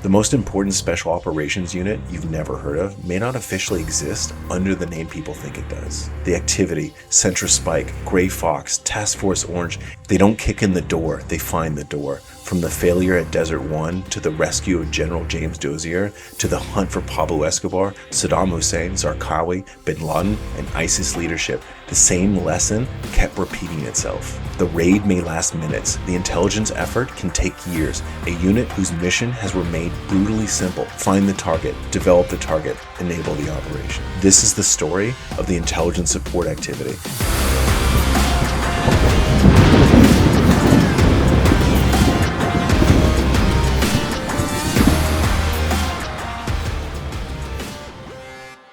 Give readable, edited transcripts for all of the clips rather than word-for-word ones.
The most important special operations unit you've never heard of may not officially exist under the name people think it does. The Activity, Centra Spike, Gray Fox, Task Force Orange, they don't kick in the door, they find the door. From the failure at Desert One, to the rescue of General James Dozier, to the hunt for Pablo Escobar, Saddam Hussein, Zarqawi, bin Laden, and ISIS leadership, the same lesson kept repeating itself. The raid may last minutes, the intelligence effort can take years. A unit whose mission has remained brutally simple: find the target, develop the target, enable the operation. This is the story of the intelligence support activity.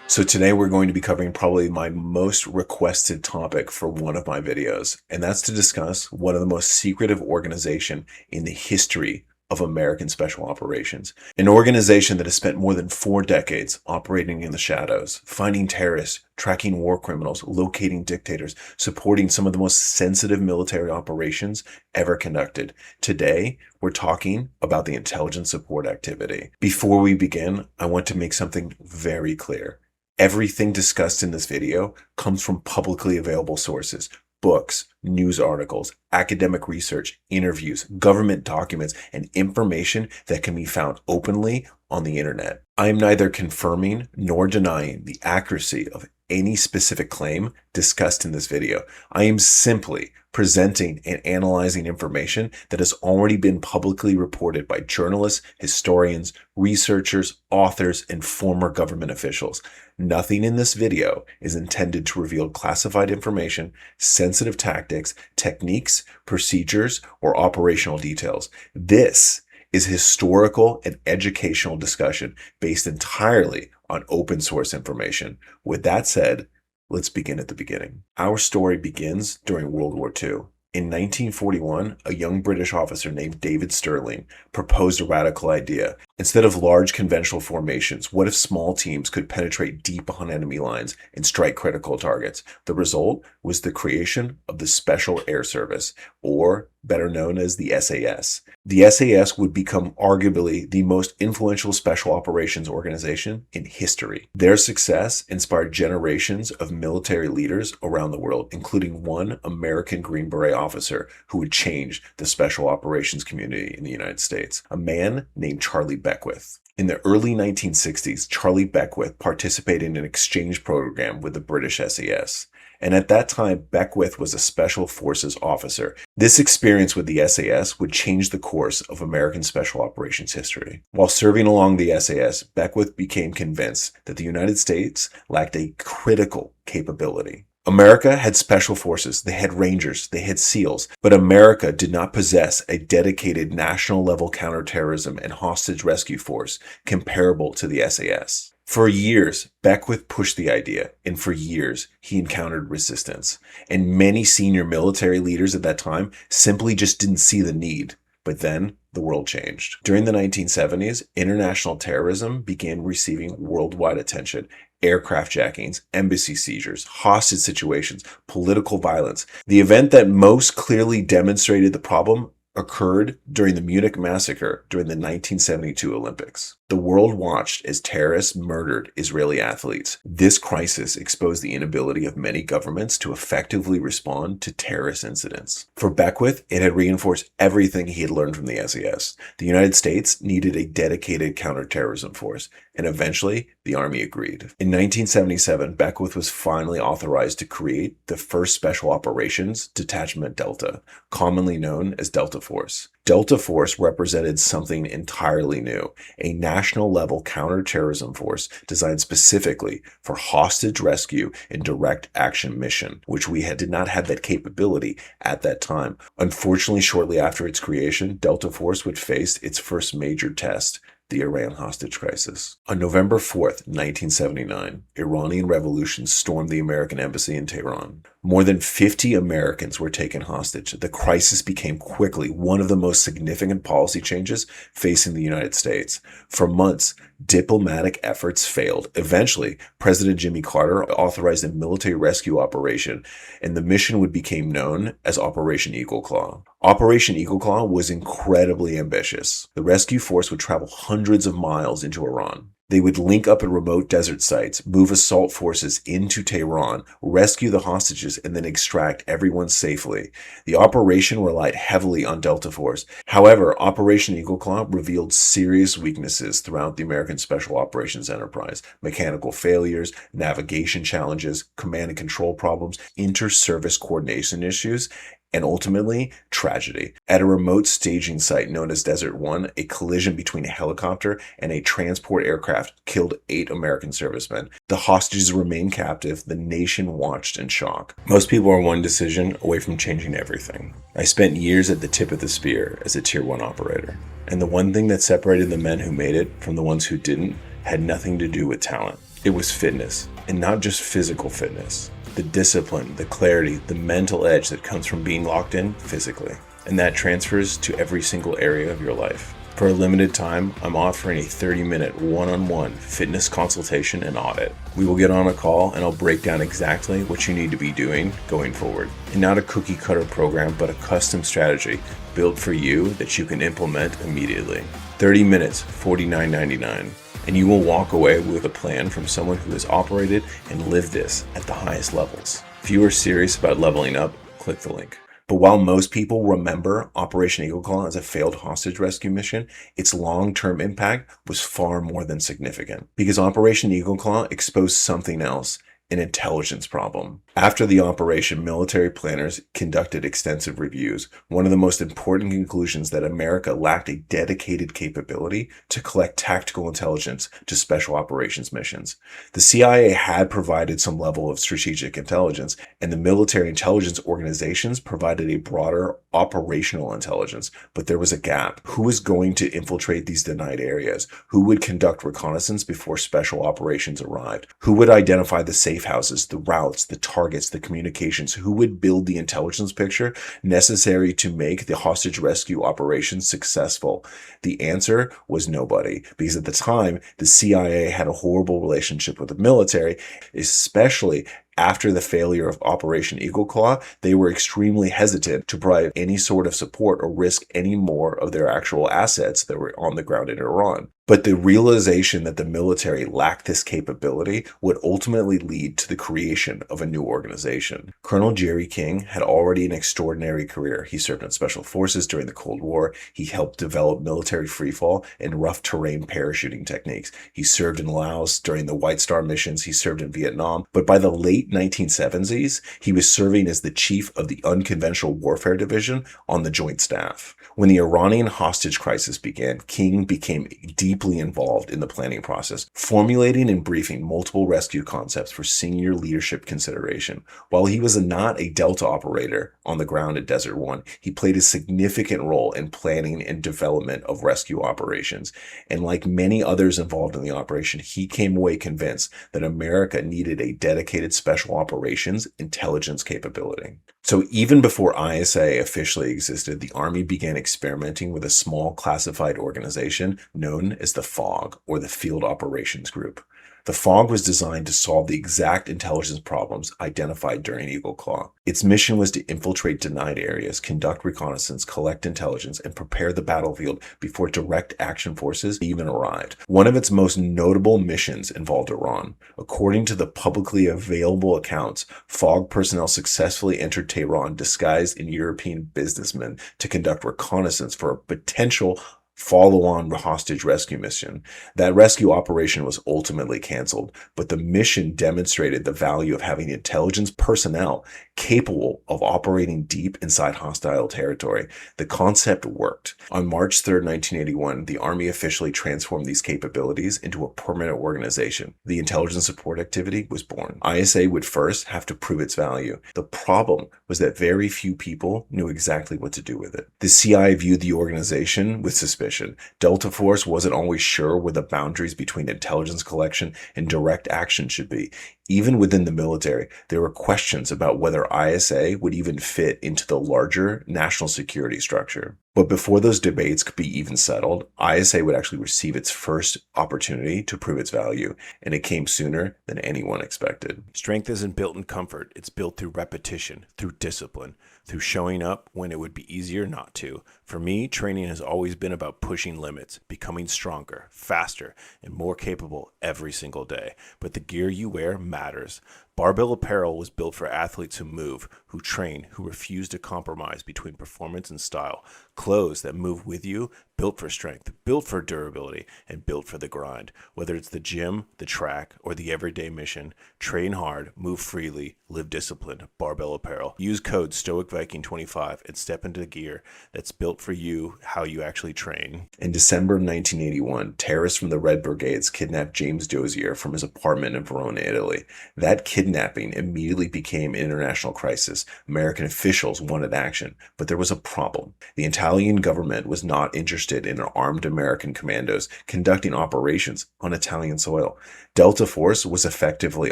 So today we're going to be covering probably my most requested topic for one of my videos, and that's to discuss one of the most secretive organizations in the history of American Special Operations. An organization that has spent more than 4 decades operating in the shadows, finding terrorists, tracking war criminals, locating dictators, supporting some of the most sensitive military operations ever conducted. Today, we're talking about the intelligence support activity. Before we begin, I want to make something very clear. Everything discussed in this video comes from publicly available sources: books, news articles, academic research, interviews, government documents, and information that can be found openly on the internet. I am neither confirming nor denying the accuracy of any specific claim discussed in this video. I am simply presenting and analyzing information that has already been publicly reported by journalists, historians, researchers, authors, and former government officials. Nothing in this video is intended to reveal classified information, sensitive tactics, techniques, procedures, or operational details. This is historical and educational discussion based entirely on open source information. With that said, let's begin at the beginning. Our story begins during World War II. In 1941, a young British officer named David Stirling proposed a radical idea. Instead of large conventional formations, what if small teams could penetrate deep behind enemy lines and strike critical targets? The result was the creation of the Special Air Service, or better known as the SAS. The SAS would become arguably the most influential special operations organization in history. Their success inspired generations of military leaders around the world, including one American Green Beret officer who would change the special operations community in the United States, a man named Charlie Beckwith. In the early 1960s, Charlie Beckwith participated in an exchange program with the British SAS. And at that time, Beckwith was a Special Forces officer. This experience with the SAS would change the course of American Special Operations history. While serving along the SAS, Beckwith became convinced that the United States lacked a critical capability. America had special forces, they had Rangers, they had SEALs, but America did not possess a dedicated national-level counterterrorism and hostage rescue force comparable to the SAS. For years, Beckwith pushed the idea, and for years, he encountered resistance. And many senior military leaders at that time simply just didn't see the need. But then, the world changed. During the 1970s, international terrorism began receiving worldwide attention. Aircraft jackings, embassy seizures, hostage situations, political violence. The event that most clearly demonstrated the problem occurred during the Munich massacre during the 1972 Olympics. The world watched as terrorists murdered Israeli athletes. This crisis exposed the inability of many governments to effectively respond to terrorist incidents. For Beckwith, it had reinforced everything he had learned from the SAS. The United States needed a dedicated counterterrorism force, and eventually the Army agreed. In 1977, Beckwith was finally authorized to create the first Special Operations Detachment Delta, commonly known as Delta Force. Delta Force represented something entirely new, a national-level counterterrorism force designed specifically for hostage rescue and direct action mission, which did not have that capability at that time. Unfortunately, shortly after its creation, Delta Force would face its first major test, the Iran hostage crisis. On November 4th, 1979, Iranian revolution stormed the American embassy in Tehran. More than 50 Americans were taken hostage. The crisis became quickly one of the most significant policy changes facing the United States. For months, diplomatic efforts failed. Eventually, President Jimmy Carter authorized a military rescue operation, and the mission would become known as Operation Eagle Claw. Operation Eagle Claw was incredibly ambitious. The rescue force would travel hundreds of miles into Iran. They would link up at remote desert sites, move assault forces into Tehran, rescue the hostages, and then extract everyone safely. The operation relied heavily on Delta Force. However, Operation Eagle Claw revealed serious weaknesses throughout the American Special Operations enterprise: mechanical failures, navigation challenges, command and control problems, inter-service coordination issues, and ultimately, tragedy. At a remote staging site known as Desert One, a collision between a helicopter and a transport aircraft killed 8 American servicemen. The hostages remained captive. The nation watched in shock. Most people are one decision away from changing everything. I spent years at the tip of the spear as a Tier 1 operator. And the one thing that separated the men who made it from the ones who didn't had nothing to do with talent. It was fitness, and not just physical fitness. The discipline, the clarity, the mental edge that comes from being locked in physically. And that transfers to every single area of your life. For a limited time, I'm offering a 30-minute one-on-one fitness consultation and audit. We will get on a call and I'll break down exactly what you need to be doing going forward. And not a cookie cutter program, but a custom strategy built for you that you can implement immediately. 30 minutes, $49.99. And you will walk away with a plan from someone who has operated and lived this at the highest levels. If you are serious about leveling up, click the link. But while most people remember Operation Eagle Claw as a failed hostage rescue mission, its long-term impact was far more than significant. Because Operation Eagle Claw exposed something else: an intelligence problem. After the operation, military planners conducted extensive reviews. One of the most important conclusions that America lacked a dedicated capability to collect tactical intelligence to special operations missions. The CIA had provided some level of strategic intelligence, and the military intelligence organizations provided a broader operational intelligence, but there was a gap. Who was going to infiltrate these denied areas? Who would conduct reconnaissance before special operations arrived? Who would identify the safe houses, the routes, the targets, the communications? Who would build the intelligence picture necessary to make the hostage rescue operation successful? The answer was nobody, because at the time, the CIA had a horrible relationship with the military, especially after the failure of Operation Eagle Claw. They were extremely hesitant to provide any sort of support or risk any more of their actual assets that were on the ground in Iran. But the realization that the military lacked this capability would ultimately lead to the creation of a new organization. Colonel Jerry King had already an extraordinary career. He served in Special Forces during the Cold War. He helped develop military freefall and rough terrain parachuting techniques. He served in Laos during the White Star missions. He served in Vietnam. But by the late 1970s, he was serving as the chief of the Unconventional Warfare Division on the Joint Staff. When the Iranian hostage crisis began, King became deeply involved in the planning process, formulating and briefing multiple rescue concepts for senior leadership consideration. While he was not a Delta operator on the ground at Desert One, he played a significant role in planning and development of rescue operations. And like many others involved in the operation, he came away convinced that America needed a dedicated special operations intelligence capability. So even before ISA officially existed, the Army began experimenting with a small classified organization known as the FOG, or the Field Operations Group. The FOG was designed to solve the exact intelligence problems identified during Eagle Claw. Its mission was to infiltrate denied areas, conduct reconnaissance, collect intelligence, and prepare the battlefield before direct action forces even arrived. One of its most notable missions involved Iran. According to the publicly available accounts, FOG personnel successfully entered Tehran disguised in European businessmen to conduct reconnaissance for a potential follow-on hostage rescue mission. That rescue operation was ultimately canceled, but the mission demonstrated the value of having intelligence personnel capable of operating deep inside hostile territory. The concept worked. On March 3rd, 1981, the Army officially transformed these capabilities into a permanent organization. The Intelligence Support Activity was born. ISA would first have to prove its value. The problem was that very few people knew exactly what to do with it. The CIA viewed the organization with suspicion. suspicion. Delta Force wasn't always sure where the boundaries between intelligence collection and direct action should be. Even within the military, there were questions about whether ISA would even fit into the larger national security structure. But before those debates could be even settled, ISA would actually receive its first opportunity to prove its value, and it came sooner than anyone expected. Strength isn't built in comfort, it's built through repetition, through discipline, through showing up when it would be easier not to. For me, training has always been about pushing limits, becoming stronger, faster, and more capable every single day. But the gear you wear matters. Barbell apparel was built for athletes who move, who train, who refuse to compromise between performance and style. Clothes that move with you, built for strength, built for durability, and built for the grind. Whether it's the gym, the track, or the everyday mission, train hard, move freely, live disciplined. Barbell apparel. Use code Stoic Viking 25 and step into gear that's built for you, how you actually train. In December of 1981, terrorists from the Red Brigades kidnapped James Dozier from his apartment in Verona, Italy. That kidnapping immediately became an international crisis. American officials wanted action, but there was a problem. The Italian government was not interested in armed American commandos conducting operations on Italian soil. Delta Force was effectively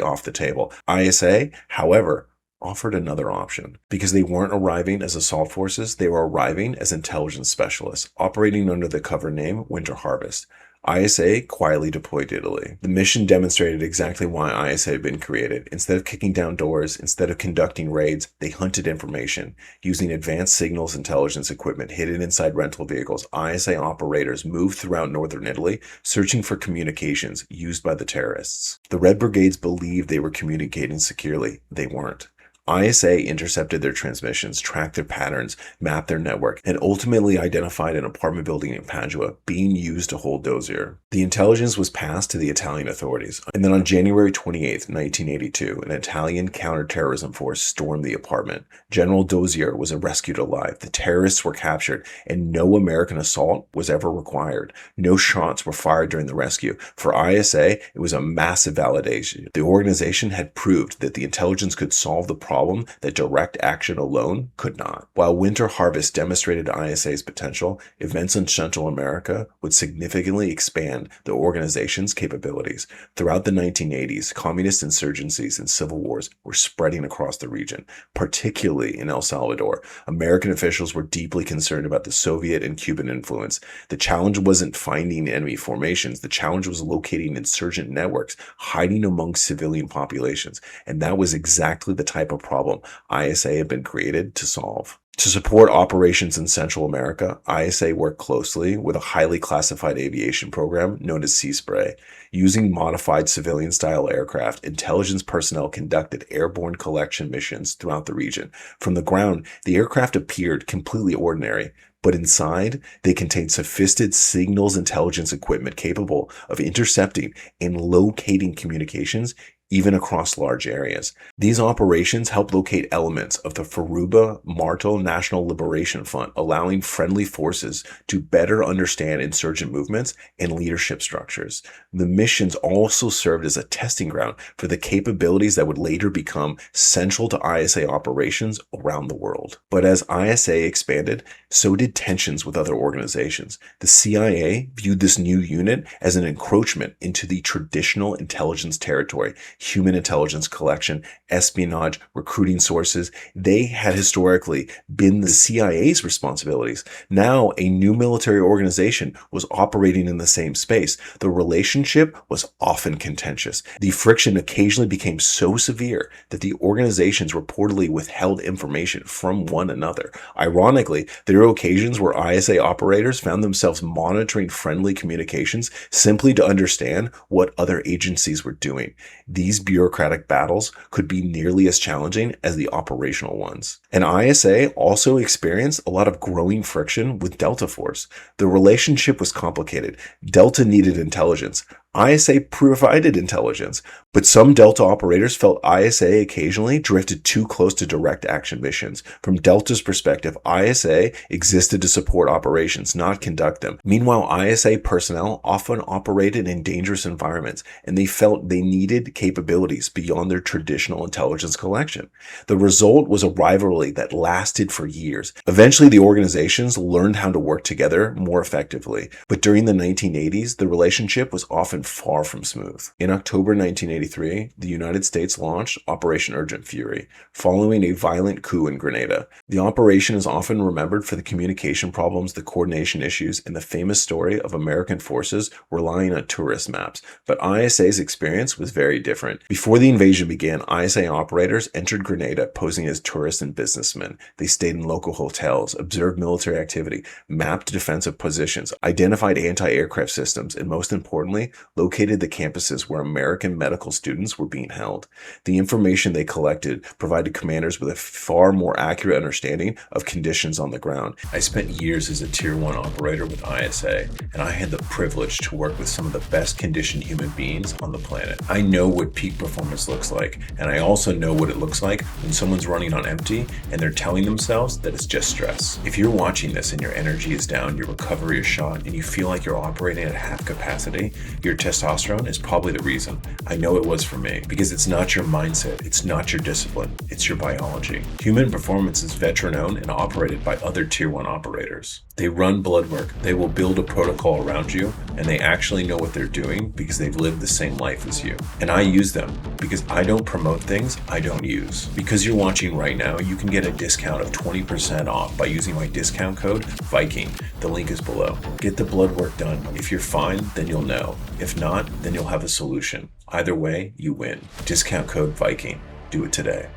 off the table. ISA, however, offered another option. Because they weren't arriving as assault forces, they were arriving as intelligence specialists, operating under the cover name Winter Harvest. ISA quietly deployed to Italy. The mission demonstrated exactly why ISA had been created. Instead of kicking down doors, instead of conducting raids, they hunted information. Using advanced signals intelligence equipment hidden inside rental vehicles, ISA operators moved throughout northern Italy, searching for communications used by the terrorists. The Red Brigades believed they were communicating securely. They weren't. ISA intercepted their transmissions, tracked their patterns, mapped their network, and ultimately identified an apartment building in Padua being used to hold Dozier. The intelligence was passed to the Italian authorities, and then on January 28, 1982, an Italian counterterrorism force stormed the apartment. General Dozier was rescued alive, the terrorists were captured, and no American assault was ever required. No shots were fired during the rescue. For ISA, it was a massive validation. The organization had proved that the intelligence could solve the problem that direct action alone could not. While Winter Harvest demonstrated ISA's potential, events in Central America would significantly expand the organization's capabilities. Throughout the 1980s, communist insurgencies and civil wars were spreading across the region, particularly in El Salvador. American officials were deeply concerned about the Soviet and Cuban influence. The challenge wasn't finding enemy formations. The challenge was locating insurgent networks hiding among civilian populations. And that was exactly the type of problem ISA had been created to solve. To support operations in Central America, ISA worked closely with a highly classified aviation program known as Sea Spray. Using modified civilian-style aircraft, intelligence personnel conducted airborne collection missions throughout the region. From the ground, the aircraft appeared completely ordinary, but inside, they contained sophisticated signals intelligence equipment capable of intercepting and locating communications even across large areas. These operations help locate elements of the Faruba Marto National Liberation Front, allowing friendly forces to better understand insurgent movements and leadership structures. The missions also served as a testing ground for the capabilities that would later become central to ISA operations around the world. But as ISA expanded, so did tensions with other organizations. The CIA viewed this new unit as an encroachment into the traditional intelligence territory. Human intelligence collection, espionage, recruiting sources, they had historically been the CIA's responsibilities. Now, a new military organization was operating in the same space. The relationship was often contentious. The friction occasionally became so severe that the organizations reportedly withheld information from one another. Ironically, there were occasions where ISA operators found themselves monitoring friendly communications simply to understand what other agencies were doing. These bureaucratic battles could be nearly as challenging as the operational ones. And ISA also experienced a lot of growing friction with Delta Force. The relationship was complicated. Delta needed intelligence. ISA provided intelligence, but some Delta operators felt ISA occasionally drifted too close to direct action missions. From Delta's perspective, ISA existed to support operations, not conduct them. Meanwhile, ISA personnel often operated in dangerous environments, and they felt they needed capabilities beyond their traditional intelligence collection. The result was a rivalry that lasted for years. Eventually, the organizations learned how to work together more effectively, but during the 1980s, the relationship was often far from smooth. In October 1983, the United States launched Operation Urgent Fury, following a violent coup in Grenada. The operation is often remembered for the communication problems, the coordination issues, and the famous story of American forces relying on tourist maps. But ISA's experience was very different. Before the invasion began, ISA operators entered Grenada posing as tourists and businessmen. They stayed in local hotels, observed military activity, mapped defensive positions, identified anti-aircraft systems, and most importantly, located the campuses where American medical students were being held. The information they collected provided commanders with a far more accurate understanding of conditions on the ground. I spent years as a Tier 1 operator with ISA, and I had the privilege to work with some of the best conditioned human beings on the planet. I know what peak performance looks like, and I also know what it looks like when someone's running on empty and they're telling themselves that it's just stress. If you're watching this and your energy is down, your recovery is shot, and you feel like you're operating at half capacity, your testosterone is probably the reason. I know it was for me, because it's not your mindset, it's not your discipline, it's your biology. Human performance is veteran-owned and operated by other Tier 1 operators. They run blood work, they will build a protocol around you, and they actually know what they're doing because they've lived the same life as you. And I use them because I don't promote things I don't use. Because you're watching right now, you can get a discount of 20% off by using my discount code Viking. The link is below. Get the blood work done. If you're fine, then you'll know. If not, then you'll have a solution. Either way, you win. Discount code Viking. Do it today.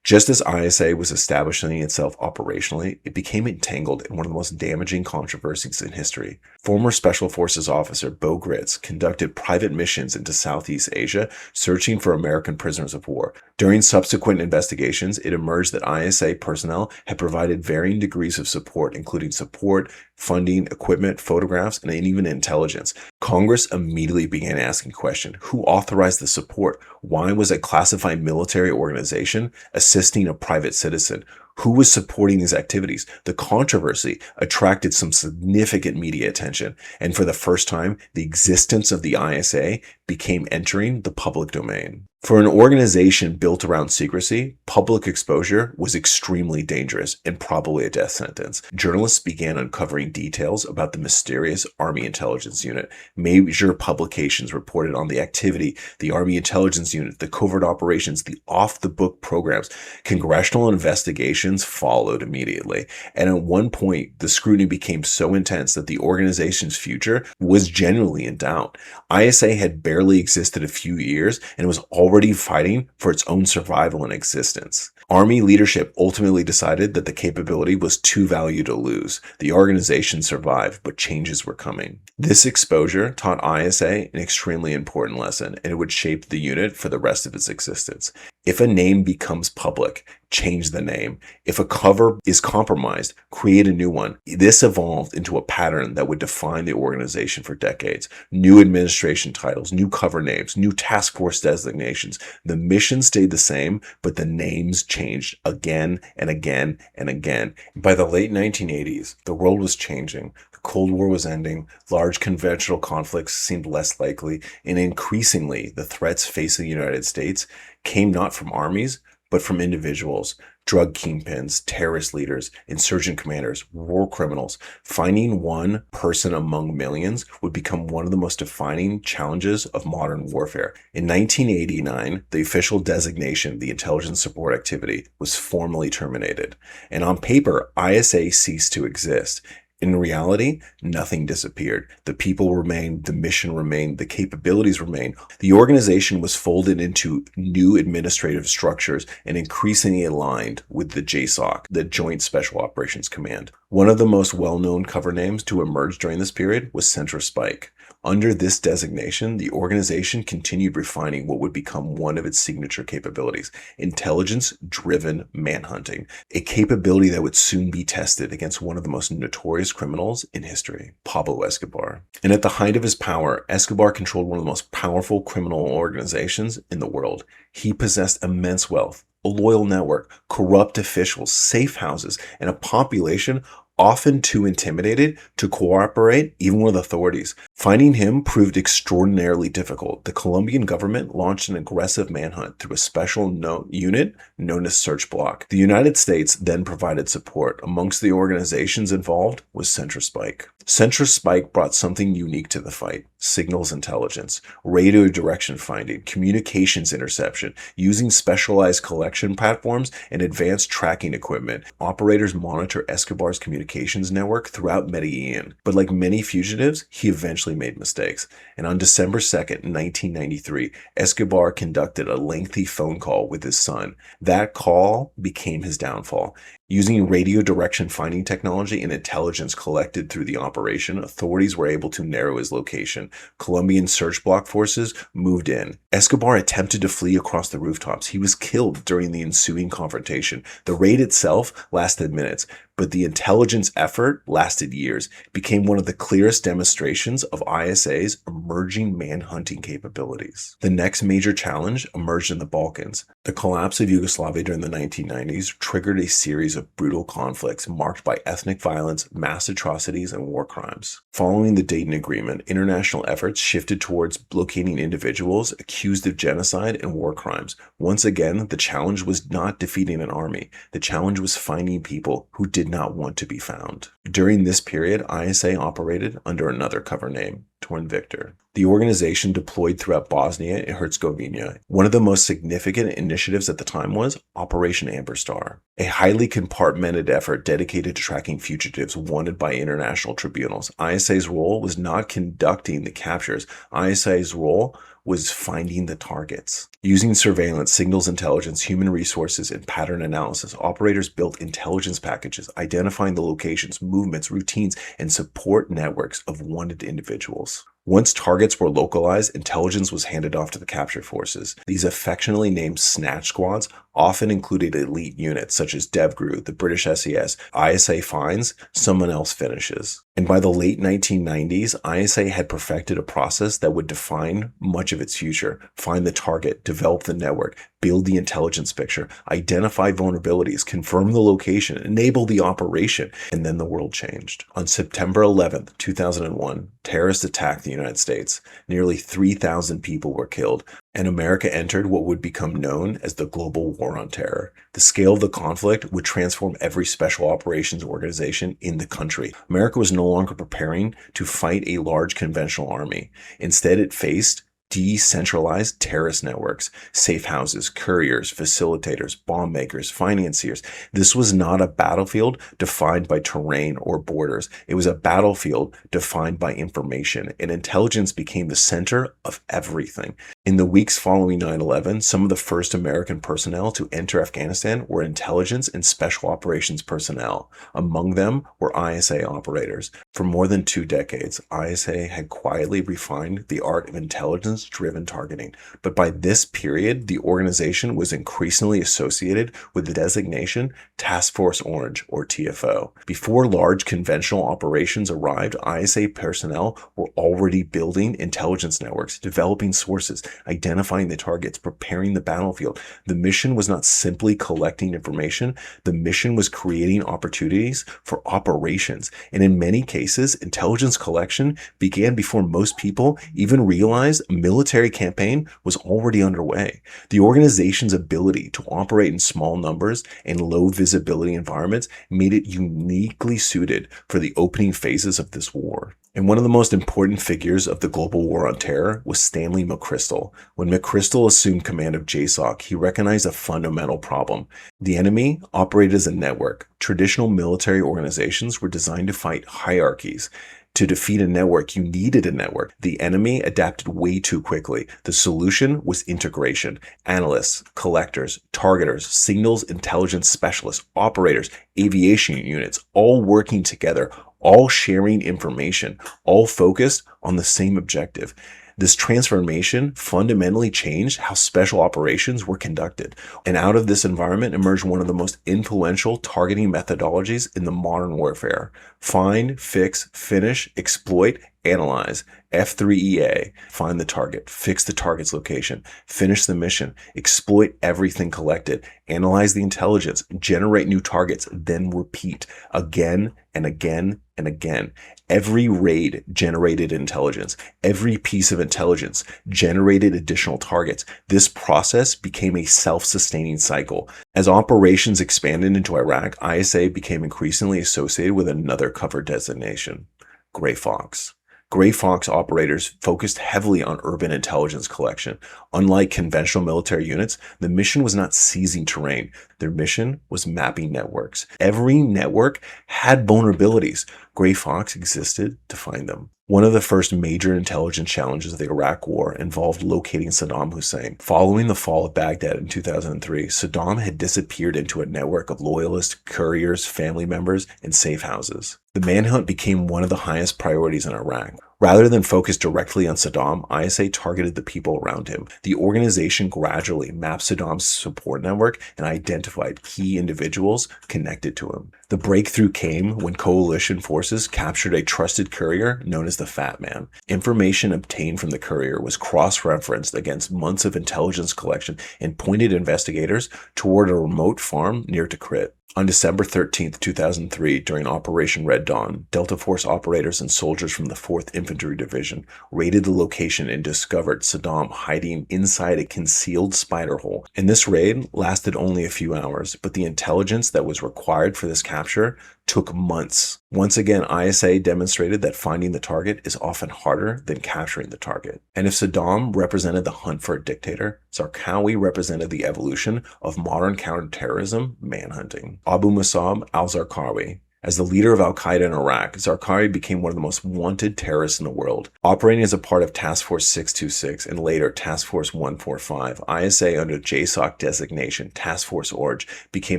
Just as ISA was establishing itself operationally, it became entangled in one of the most damaging controversies in history. Former Special Forces officer Bo Gritz conducted private missions into Southeast Asia, searching for American prisoners of war. During subsequent investigations, it emerged that ISA personnel had provided varying degrees of support, including support, funding, equipment, photographs, and even intelligence. Congress immediately began asking questions. Who authorized the support? Why was a classified military organization assisting a private citizen? Who was supporting these activities? The controversy attracted some significant media attention, and for the first time, the existence of the ISA became entering the public domain. For an organization built around secrecy, public exposure was extremely dangerous and probably a death sentence. Journalists began uncovering details about the mysterious Army Intelligence Unit. Major publications reported on the activity, the Army Intelligence Unit, the covert operations, the off-the-book programs. Congressional investigations followed immediately. And at one point, the scrutiny became so intense that the organization's future was genuinely in doubt. ISA had barely existed a few years and was already fighting for its own survival and existence. Army leadership ultimately decided that the capability was too valuable to lose. The organization survived, but changes were coming. This exposure taught ISA an extremely important lesson, and it would shape the unit for the rest of its existence. If a name becomes public, change the name. If a cover is compromised, create a new one. This evolved into a pattern that would define the organization for decades. New administration titles, new cover names, new task force designations. The mission stayed the same, but the names changed again and again and again. By the late 1980s, the world was changing. The Cold War was ending. Large conventional conflicts seemed less likely, and increasingly, the threats facing the United States came not from armies, but from individuals, drug kingpins, terrorist leaders, insurgent commanders, war criminals. Finding one person among millions would become one of the most defining challenges of modern warfare. In 1989, the official designation, the intelligence support activity, was formally terminated. And on paper, ISA ceased to exist. In reality, nothing disappeared. The people remained, the mission remained, the capabilities remained. The organization was folded into new administrative structures and increasingly aligned with the JSOC, the Joint Special Operations Command. One of the most well-known cover names to emerge during this period was Centra Spike. Under this designation, the organization continued refining what would become one of its signature capabilities, intelligence-driven manhunting, a capability that would soon be tested against one of the most notorious criminals in history, Pablo Escobar. And at the height of his power, Escobar controlled one of the most powerful criminal organizations in the world. He possessed immense wealth, a loyal network, corrupt officials, safe houses, and a population often too intimidated to cooperate even with authorities. Finding him proved extraordinarily difficult. The Colombian government launched an aggressive manhunt through a special unit known as Search Block. The United States then provided support. Amongst the organizations involved was CentraSpike. CentraSpike brought something unique to the fight: signals intelligence, radio direction finding, communications interception. Using specialized collection platforms and advanced tracking equipment, operators monitor Escobar's communications network throughout Medellin. But like many fugitives, he eventually made mistakes. And on December 2nd, 1993, Escobar conducted a lengthy phone call with his son. That call became his downfall. Using radio direction finding technology and intelligence collected through the operation, authorities were able to narrow his location. Colombian search block forces moved in. Escobar attempted to flee across the rooftops. He was killed during the ensuing confrontation. The raid itself lasted minutes, but the intelligence effort lasted years. It became one of the clearest demonstrations of ISA's emerging manhunting capabilities. The next major challenge emerged in the Balkans. The collapse of Yugoslavia during the 1990s triggered a series of brutal conflicts marked by ethnic violence, mass atrocities, and war crimes. Following the Dayton Agreement, international efforts shifted towards locating individuals accused of genocide and war crimes. Once again, the challenge was not defeating an army. The challenge was finding people who did not want to be found. During this period, ISA operated under another cover name, Torn Victor. The organization deployed throughout Bosnia and Herzegovina. One of the most significant initiatives at the time was Operation Amber Star, a highly compartmented effort dedicated to tracking fugitives wanted by international tribunals. ISA's role was not conducting the captures. ISA's role was finding the targets. Using surveillance, signals intelligence, human resources, and pattern analysis, operators built intelligence packages identifying the locations, movements, routines, and support networks of wanted individuals. Once targets were localized, intelligence was handed off to the capture forces. These affectionately named snatch squads often included elite units such as devgru, the British SES. ISA finds, someone else finishes. And by the late 1990s, ISA had perfected a process that would define much of its future: find the target, develop the network, build the intelligence picture, identify vulnerabilities, confirm the location, enable the operation, and then the world changed. On September 11th, 2001, terrorists attacked the United States. Nearly 3,000 people were killed, and America entered what would become known as the Global War on Terror. The scale of the conflict would transform every special operations organization in the country. America was no longer preparing to fight a large conventional army. Instead, it faced decentralized terrorist networks, safe houses, couriers, facilitators, bomb makers, financiers. This was not a battlefield defined by terrain or borders. It was a battlefield defined by information, and intelligence became the center of everything. In the weeks following 9/11, some of the first American personnel to enter Afghanistan were intelligence and special operations personnel. Among them were ISA operators. For more than 2 decades, ISA had quietly refined the art of intelligence-driven targeting. But by this period, the organization was increasingly associated with the designation Task Force Orange, or TFO. Before large conventional operations arrived, ISA personnel were already building intelligence networks, developing sources, identifying the targets, preparing the battlefield. The mission was not simply collecting information. The mission was creating opportunities for operations. And in many cases, intelligence collection began before most people even realized a military campaign was already underway. The organization's ability to operate in small numbers and low visibility environments made it uniquely suited for the opening phases of this war. And one of the most important figures of the global war on terror was Stanley McChrystal. When McChrystal assumed command of JSOC, he recognized a fundamental problem. The enemy operated as a network. Traditional military organizations were designed to fight hierarchies. To defeat a network, you needed a network. The enemy adapted way too quickly. The solution was integration. Analysts, collectors, targeters, signals intelligence specialists, operators, aviation units, all working together, all sharing information, all focused on the same objective. This transformation fundamentally changed how special operations were conducted. And out of this environment emerged one of the most influential targeting methodologies in the modern warfare. Find, fix, finish, exploit, analyze. F3EA. Find the target, fix the target's location, finish the mission, exploit everything collected, analyze the intelligence, generate new targets, then repeat again and again and again. Every raid generated intelligence. Every piece of intelligence generated additional targets. This process became a self-sustaining cycle. As operations expanded into Iraq, ISA became increasingly associated with another cover designation, Gray Fox. Gray Fox operators focused heavily on urban intelligence collection. Unlike conventional military units, the mission was not seizing terrain. Their mission was mapping networks. Every network had vulnerabilities. Gray Fox existed to find them. One of the first major intelligence challenges of the Iraq War involved locating Saddam Hussein. Following the fall of Baghdad in 2003, Saddam had disappeared into a network of loyalists, couriers, family members, and safe houses. The manhunt became one of the highest priorities in Iraq. Rather than focus directly on Saddam, ISA targeted the people around him. The organization gradually mapped Saddam's support network and identified key individuals connected to him. The breakthrough came when coalition forces captured a trusted courier known as the Fat Man. Information obtained from the courier was cross-referenced against months of intelligence collection and pointed investigators toward a remote farm near Tikrit. On December 13, 2003, during Operation Red Dawn, Delta Force operators and soldiers from the 4th Infantry Division raided the location and discovered Saddam hiding inside a concealed spider hole. And this raid lasted only a few hours, but the intelligence that was required for this capture took months. Once again, ISA demonstrated that finding the target is often harder than capturing the target. And if Saddam represented the hunt for a dictator, Zarqawi represented the evolution of modern counterterrorism manhunting. Abu Musab al-Zarqawi. As the leader of al-Qaeda in Iraq, Zarqawi became one of the most wanted terrorists in the world. Operating as a part of Task Force 626 and later Task Force 145, ISA under JSOC designation Task Force Orange became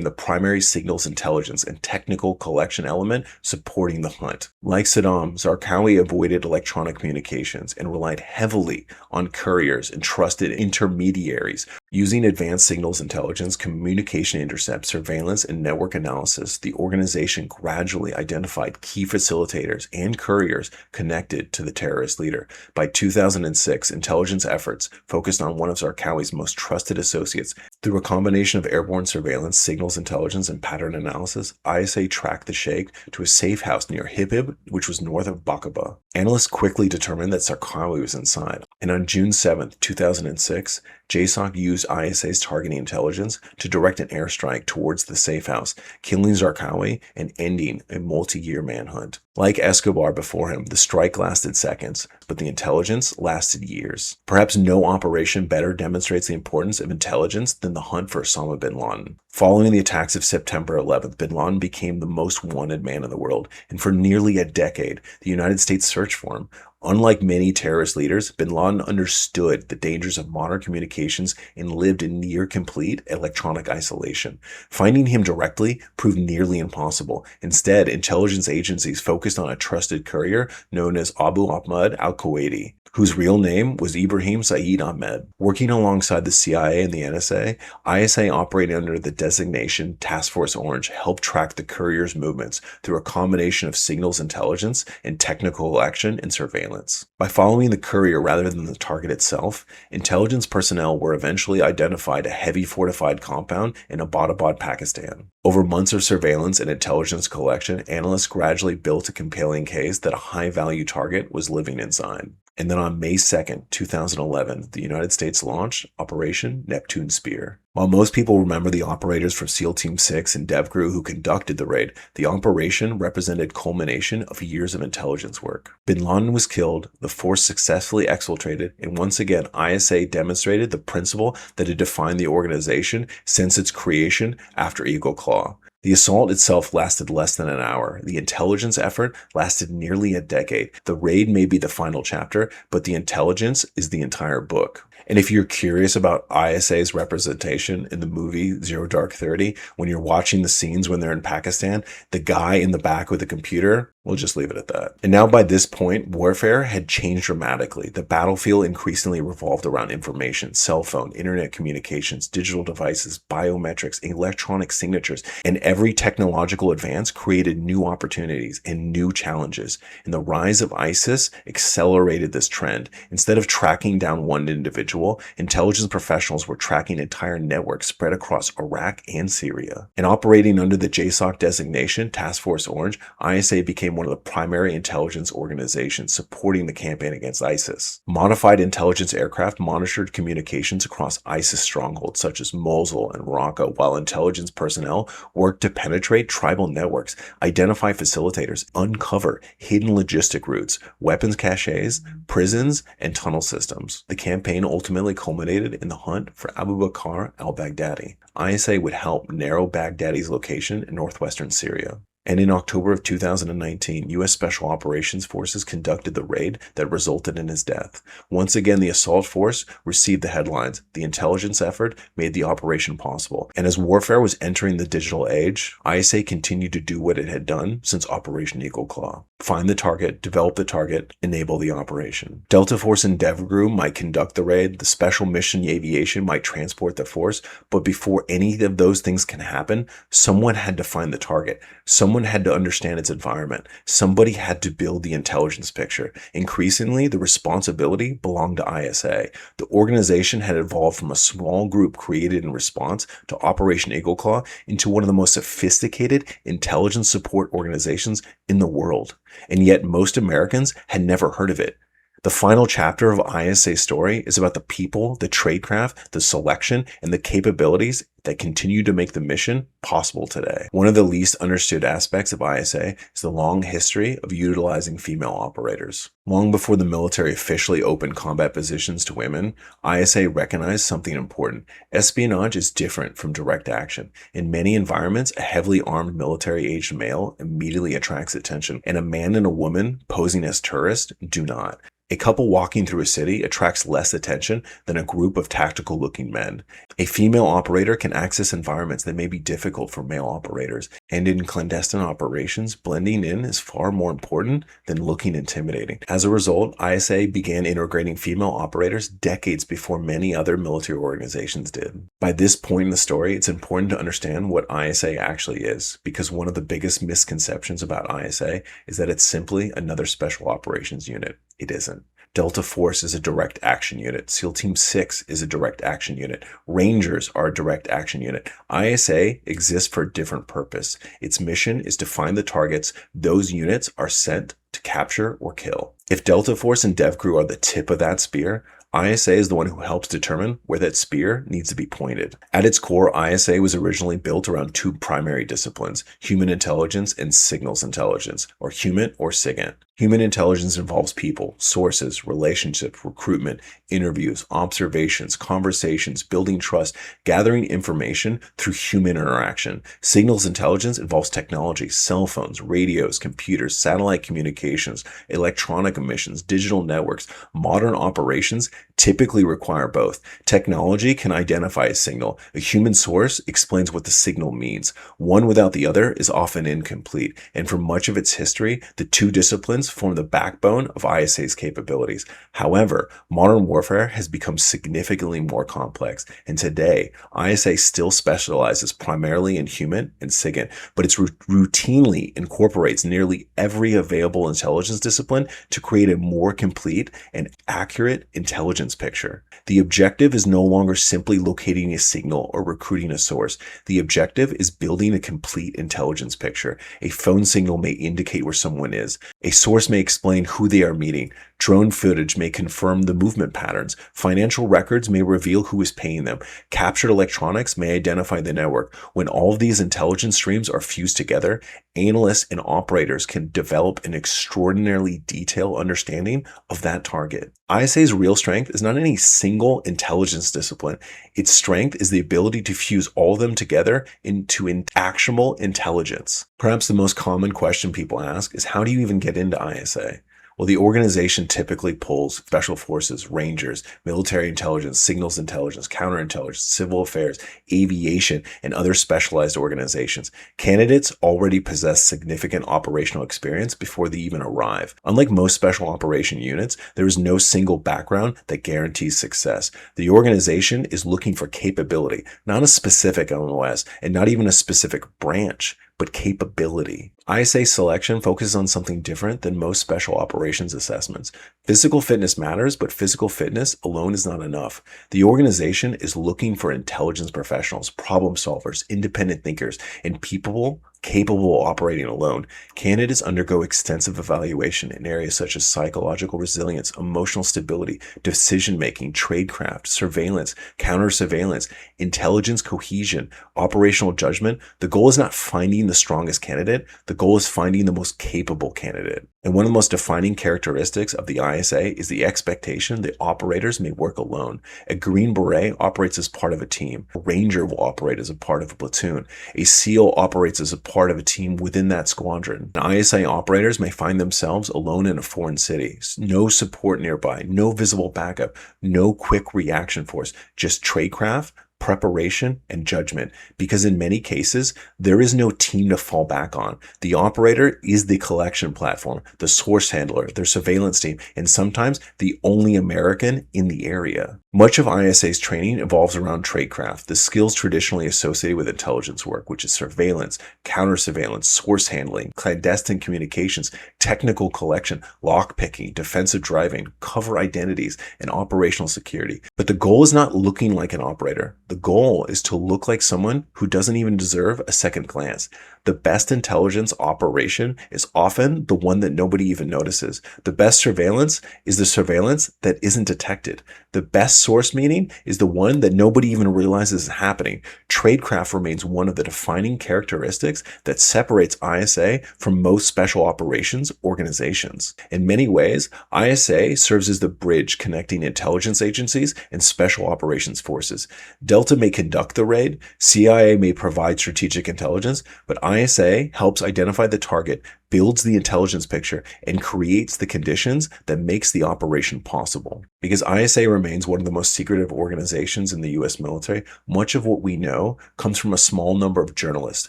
the primary signals intelligence and technical collection element supporting the hunt. Like Saddam, Zarqawi avoided electronic communications and relied heavily on couriers and trusted intermediaries. Using advanced signals intelligence, communication intercept, surveillance, and network analysis, the organization gradually identified key facilitators and couriers connected to the terrorist leader. By 2006, intelligence efforts focused on one of Zarqawi's most trusted associates. Through a combination of airborne surveillance, signals intelligence, and pattern analysis, ISA tracked the Sheikh to a safe house near Hibib, which was north of Baqaba. Analysts quickly determined that Zarqawi was inside, and on June 7, 2006, JSOC used ISA's targeting intelligence to direct an airstrike towards the safe house, killing Zarqawi and ending a multi-year manhunt. Like Escobar before him, the strike lasted seconds, but the intelligence lasted years. Perhaps no operation better demonstrates the importance of intelligence than the hunt for Osama bin Laden. Following the attacks of September 11th, bin Laden became the most wanted man in the world, and for nearly a decade, the United States searched for him. Unlike many terrorist leaders, bin Laden understood the dangers of modern communications and lived in near-complete electronic isolation. Finding him directly proved nearly impossible. Instead, intelligence agencies focused on a trusted courier known as Abu Ahmad al-Kuwaiti, whose real name was Ibrahim Saeed Ahmed. Working alongside the CIA and the NSA, ISA operating under the designation Task Force Orange helped track the courier's movements through a combination of signals intelligence and technical collection and surveillance. By following the courier rather than the target itself, intelligence personnel were eventually identified a heavy fortified compound in Abbottabad, Pakistan. Over months of surveillance and intelligence collection, analysts gradually built a compelling case that a high-value target was living inside. And then on May 2nd, 2011, the United States launched Operation Neptune Spear. While most people remember the operators from SEAL Team 6 and devgru who conducted the raid, the operation represented culmination of years of intelligence work. Bin Laden was killed, the force successfully exfiltrated, and once again ISA demonstrated the principle that had defined the organization since its creation after Eagle Claw. The assault itself lasted less than an hour. The intelligence effort lasted nearly a decade. The raid may be the final chapter, but the intelligence is the entire book. And if you're curious about ISA's representation in the movie Zero Dark 30, when you're watching the scenes when they're in Pakistan, the guy in the back with the computer, we'll just leave it at that. And now by this point, warfare had changed dramatically. The battlefield increasingly revolved around information, cell phone, internet communications, digital devices, biometrics, electronic signatures, and every technological advance created new opportunities and new challenges. And the rise of ISIS accelerated this trend. Instead of tracking down one individual, intelligence professionals were tracking entire networks spread across Iraq and Syria. And operating under the JSOC designation, Task Force Orange, ISA became one of the primary intelligence organizations supporting the campaign against ISIS. Modified intelligence aircraft monitored communications across ISIS strongholds such as Mosul and Raqqa, while intelligence personnel worked to penetrate tribal networks, identify facilitators, uncover hidden logistic routes, weapons caches, prisons, and tunnel systems. The campaign ultimately culminated in the hunt for Abu Bakr al-Baghdadi. ISA would help narrow Baghdadi's location in northwestern Syria. And in October of 2019, U.S. Special Operations Forces conducted the raid that resulted in his death. Once again, the assault force received the headlines. The intelligence effort made the operation possible. And as warfare was entering the digital age, ISA continued to do what it had done since Operation Eagle Claw. Find the target, develop the target, enable the operation. Delta Force and DevGru might conduct the raid, the Special Mission Aviation might transport the force, but before any of those things can happen, someone had to find the target. Someone had to understand its environment. Somebody had to build the intelligence picture. Increasingly, the responsibility belonged to ISA. The organization had evolved from a small group created in response to Operation Eagle Claw into one of the most sophisticated intelligence support organizations in the world. And yet most Americans had never heard of it. The final chapter of ISA's story is about the people, the tradecraft, the selection, and the capabilities that continue to make the mission possible today. One of the least understood aspects of ISA is the long history of utilizing female operators. Long before the military officially opened combat positions to women, ISA recognized something important. Espionage is different from direct action. In many environments, a heavily armed military-aged male immediately attracts attention, and a man and a woman posing as tourists do not. A couple walking through a city attracts less attention than a group of tactical-looking men. A female operator can access environments that may be difficult for male operators, and in clandestine operations, blending in is far more important than looking intimidating. As a result, ISA began integrating female operators decades before many other military organizations did. By this point in the story, it's important to understand what ISA actually is, because one of the biggest misconceptions about ISA is that it's simply another special operations unit. It isn't. Delta Force is a direct action unit. SEAL Team 6 is a direct action unit. Rangers are a direct action unit. ISA exists for a different purpose. Its mission is to find the targets those units are sent to capture or kill. If Delta Force and DevGru are the tip of that spear, ISA is the one who helps determine where that spear needs to be pointed. At its core, ISA was originally built around two primary disciplines, human intelligence and signals intelligence, or human or SIGINT. Human intelligence involves people, sources, relationships, recruitment, interviews, observations, conversations, building trust, gathering information through human interaction. Signals intelligence involves technology, cell phones, radios, computers, satellite communications, electronic emissions, digital networks. Modern operations typically require both. Technology can identify a signal. A human source explains what the signal means. One without the other is often incomplete, and for much of its history, the two disciplines form the backbone of ISA's capabilities. However, modern warfare has become significantly more complex, and today, ISA still specializes primarily in human and SIGINT, but it routinely incorporates nearly every available intelligence discipline to create a more complete and accurate intelligence picture. The objective is no longer simply locating a signal or recruiting a source. The objective is building a complete intelligence picture. A phone signal may indicate where someone is. A source may explain who they are meeting. Drone footage may confirm the movement patterns. Financial records may reveal who is paying them. Captured electronics may identify the network. When all of these intelligence streams are fused together, analysts and operators can develop an extraordinarily detailed understanding of that target. ISA's real strength is not any single intelligence discipline. Its strength is the ability to fuse all of them together into actionable intelligence. Perhaps the most common question people ask is, how do you even get into ISA? Well, the organization typically pulls special forces, rangers, military intelligence, signals intelligence, counterintelligence, civil affairs, aviation, and other specialized organizations. Candidates already possess significant operational experience before they even arrive. Unlike most special operation units, there is no single background that guarantees success. The organization is looking for capability, not a specific MOS, and not even a specific branch, but capability. ISA selection focuses on something different than most special operations assessments. Physical fitness matters, but physical fitness alone is not enough. The organization is looking for intelligence professionals, problem solvers, independent thinkers, and people capable of operating alone. Candidates undergo extensive evaluation in areas such as psychological resilience, emotional stability, decision-making, tradecraft, surveillance, counter-surveillance, intelligence cohesion, operational judgment. The goal is not finding the strongest candidate. The goal is finding the most capable candidate. And one of the most defining characteristics of the ISA is the expectation that operators may work alone. A Green Beret operates as part of a team. A Ranger will operate as a part of a platoon. A SEAL operates as a part of a team within that squadron. And ISA operators may find themselves alone in a foreign city. No support nearby, no visible backup, no quick reaction force, just tradecraft, preparation, and judgment, because in many cases, there is no team to fall back on. The operator is the collection platform, the source handler, their surveillance team, and sometimes the only American in the area. Much of ISA's training evolves around tradecraft, the skills traditionally associated with intelligence work, which is surveillance, counter-surveillance, source handling, clandestine communications, technical collection, lockpicking, defensive driving, cover identities, and operational security. But the goal is not looking like an operator. The goal is to look like someone who doesn't even deserve a second glance. The best intelligence operation is often the one that nobody even notices. The best surveillance is the surveillance that isn't detected. The best source meeting is the one that nobody even realizes is happening. Tradecraft remains one of the defining characteristics that separates ISA from most special operations organizations. In many ways, ISA serves as the bridge connecting intelligence agencies and special operations forces. Delta may conduct the raid, CIA may provide strategic intelligence, but ISA helps identify the target, builds the intelligence picture, and creates the conditions that makes the operation possible. Because ISA remains one of the most secretive organizations in the US military, much of what we know comes from a small number of journalists,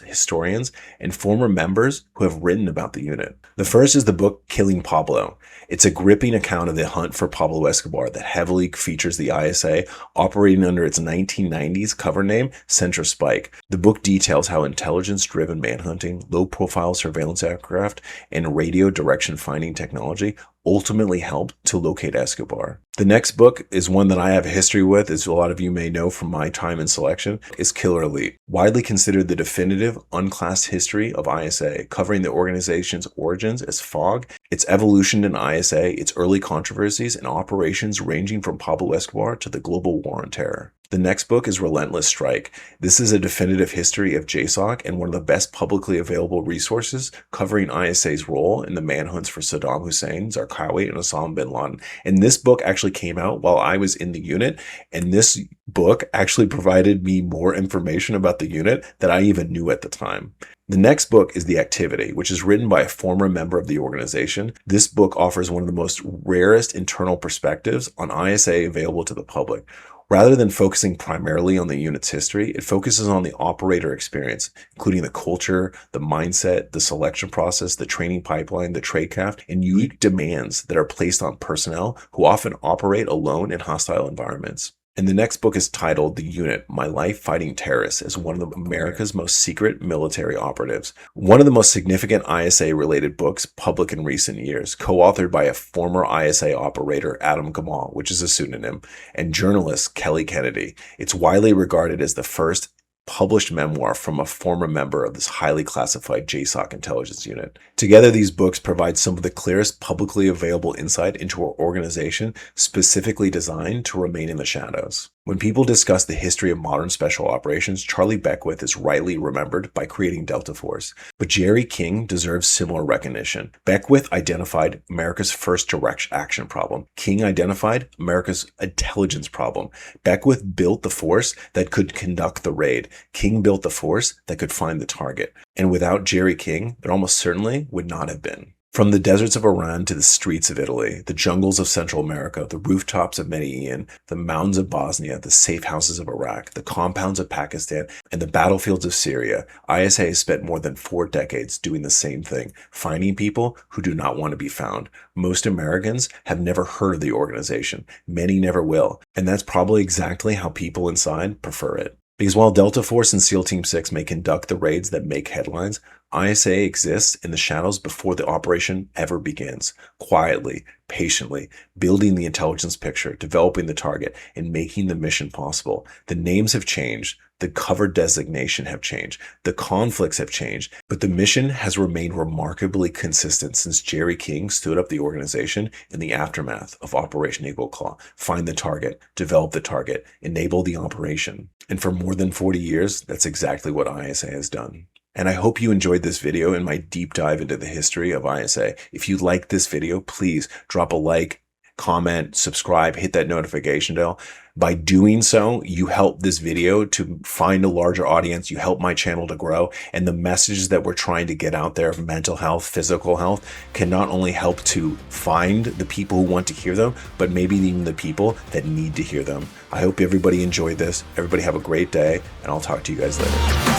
historians, and former members who have written about the unit. The first is the book Killing Pablo. It's a gripping account of the hunt for Pablo Escobar that heavily features the ISA operating under its 1990s cover name, Centra Spike. The book details how intelligence-driven manhunting, low-profile surveillance aircraft, and radio direction finding technology ultimately helped to locate Escobar. The next book is one that I have a history with, as a lot of you may know from my time in selection, is Killer Elite. Widely considered the definitive unclassed history of ISA, covering the organization's origins as FOG, its evolution in ISA, its early controversies, and operations ranging from Pablo Escobar to the global war on terror. The next book is Relentless Strike. This is a definitive history of JSOC and one of the best publicly available resources covering ISA's role in the manhunts for Saddam Hussein, Zarqawi, and Osama bin Laden. And this book actually came out while I was in the unit, and this book actually provided me more information about the unit than I even knew at the time. The next book is The Activity, which is written by a former member of the organization. This book offers one of the most rarest internal perspectives on ISA available to the public. Rather than focusing primarily on the unit's history, it focuses on the operator experience, including the culture, the mindset, the selection process, the training pipeline, the tradecraft, and unique demands that are placed on personnel who often operate alone in hostile environments. And the next book is titled The Unit, My Life Fighting Terrorists as one of America's most secret military operatives. One of the most significant ISA-related books published in recent years, co-authored by a former ISA operator, Adam Gamal, which is a pseudonym, and journalist Kelly Kennedy. It's widely regarded as the first published memoir from a former member of this highly classified JSOC intelligence unit. Together, these books provide some of the clearest publicly available insight into our organization specifically designed to remain in the shadows. When people discuss the history of modern special operations, Charlie Beckwith is rightly remembered by creating Delta Force. But Jerry King deserves similar recognition. Beckwith identified America's first direct action problem. King identified America's intelligence problem. Beckwith built the force that could conduct the raid. King built the force that could find the target. And without Jerry King, there almost certainly would not have been. From the deserts of Iran to the streets of Italy, the jungles of Central America, the rooftops of Medellin, the mountains of Bosnia, the safe houses of Iraq, the compounds of Pakistan, and the battlefields of Syria, ISA has spent more than 4 decades doing the same thing, finding people who do not want to be found. Most Americans have never heard of the organization. Many never will. And that's probably exactly how people inside prefer it. Because while Delta Force and SEAL Team 6 may conduct the raids that make headlines, ISA exists in the shadows before the operation ever begins, quietly, patiently, building the intelligence picture, developing the target, and making the mission possible. The names have changed, the cover designation have changed, the conflicts have changed, but the mission has remained remarkably consistent since Jerry King stood up the organization in the aftermath of Operation Eagle Claw. Find the target, develop the target, enable the operation. And for more than 40 years, that's exactly what ISA has done. And I hope you enjoyed this video and my deep dive into the history of ISA. If you liked this video, please drop a like, comment, subscribe, hit that notification bell. By doing so, you help this video to find a larger audience, you help my channel to grow, and the messages that we're trying to get out there of mental health, physical health, can not only help to find the people who want to hear them, but maybe even the people that need to hear them. I hope everybody enjoyed this. Everybody have a great day, and I'll talk to you guys later.